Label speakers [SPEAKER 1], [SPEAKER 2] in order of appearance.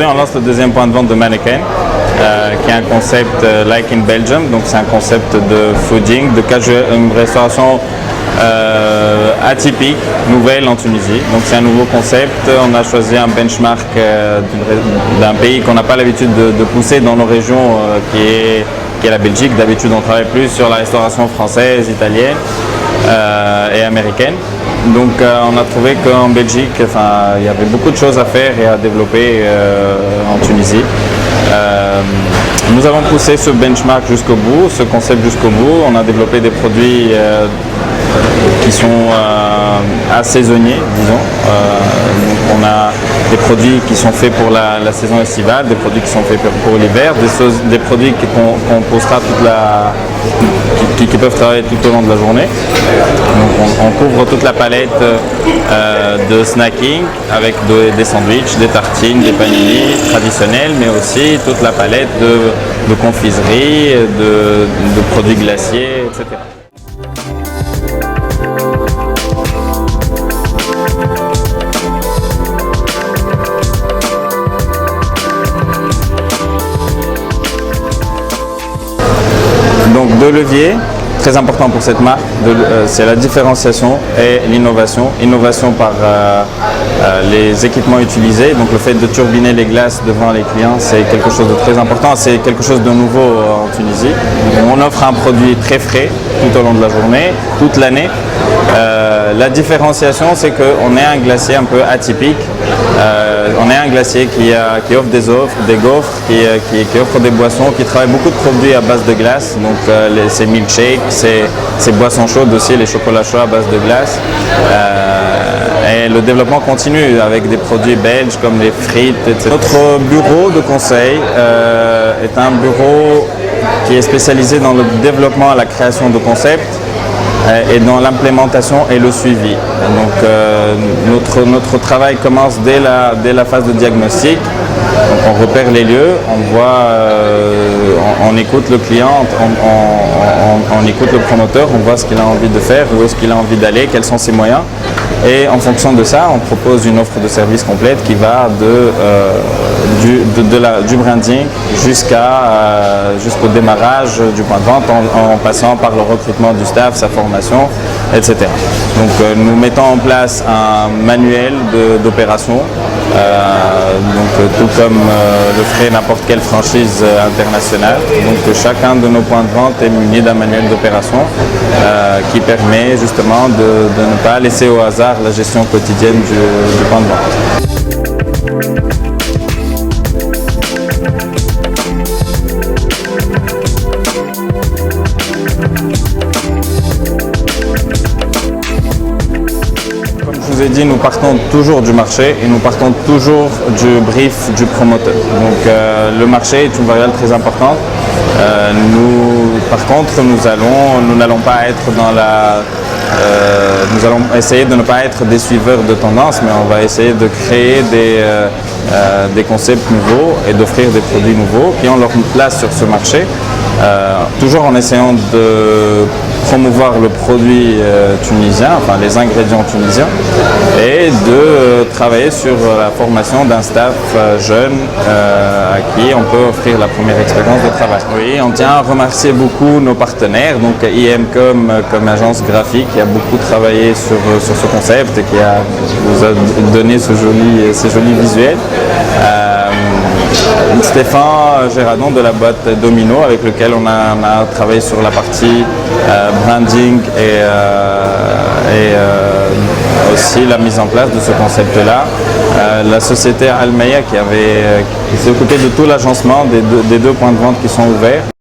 [SPEAKER 1] aujourd'hui, on lance le deuxième point de vente de Manneken, qui est un concept like in Belgium. Donc c'est un concept de fooding, une restauration atypique, nouvelle en Tunisie. Donc c'est un nouveau concept. On a choisi un benchmark d'un pays qu'on n'a pas l'habitude de pousser dans nos régions, qui est la Belgique. D'habitude, on travaille plus sur la restauration française, italienne et américaine. Donc on a trouvé qu'en Belgique, il y avait beaucoup de choses à faire et à développer en Tunisie. Nous avons poussé ce benchmark jusqu'au bout, ce concept jusqu'au bout. On a développé des produits qui sont assaisonniers, disons. Donc on a des produits qui sont faits pour la saison estivale, des produits qui sont faits pour l'hiver, des produits qu'on posera qui peuvent travailler tout au long de la journée. Donc on couvre toute la palette de snacking avec des sandwichs, des tartines, des panini traditionnels, mais aussi toute la palette de confiserie, de produits glaciers, etc. Donc deux leviers, très important pour cette marque, c'est la différenciation et l'innovation. Innovation par les équipements utilisés, donc le fait de turbiner les glaces devant les clients, c'est quelque chose de très important, c'est quelque chose de nouveau en Tunisie. On offre un produit très frais tout au long de la journée, toute l'année. La différenciation, c'est qu'on est un glacier un peu atypique. On est un glacier qui offre des gaufres, qui offre des boissons, qui travaille beaucoup de produits à base de glace, donc ces milkshakes, ces boissons chaudes aussi, les chocolats chauds à base de glace. Et le développement continue avec des produits belges comme les frites, etc. Notre bureau de conseil est un bureau qui est spécialisé dans le développement et la création de concepts et dans l'implémentation et le suivi. Donc notre travail commence dès la phase de diagnostic. Donc on repère les lieux, on écoute le client, on écoute le promoteur, on voit ce qu'il a envie de faire, où est-ce qu'il a envie d'aller, quels sont ses moyens. Et en fonction de ça, on propose une offre de service complète qui va du branding jusqu'au démarrage du point de vente en passant par le recrutement du staff, sa formation, etc. Donc nous mettons en place un manuel d'opération, tout comme le ferait n'importe quelle franchise internationale. Donc chacun de nos points de vente est muni d'un manuel d'opération qui permet justement de ne pas laisser au hasard la gestion quotidienne du point de vente. Je vous ai dit, nous partons toujours du marché et nous partons toujours du brief du promoteur. Donc le marché est une variable très importante. Par contre, nous n'allons pas être nous allons essayer de ne pas être des suiveurs de tendance, mais on va essayer de créer des concepts nouveaux et d'offrir des produits nouveaux qui ont leur place sur ce marché. Toujours en essayant de promouvoir le produit tunisien, enfin les ingrédients tunisiens, et de travailler sur la formation d'un staff jeune à qui on peut offrir la première expérience de travail. Oui, on tient à remercier beaucoup nos partenaires, donc IMCOM comme agence graphique qui a beaucoup travaillé sur ce concept et qui nous a donné ces jolis visuels. Stéphane Géradon de la boîte Domino avec lequel on a travaillé sur la partie branding et aussi la mise en place de ce concept-là. La société Almeya qui s'est occupée de tout l'agencement des deux points de vente qui sont ouverts.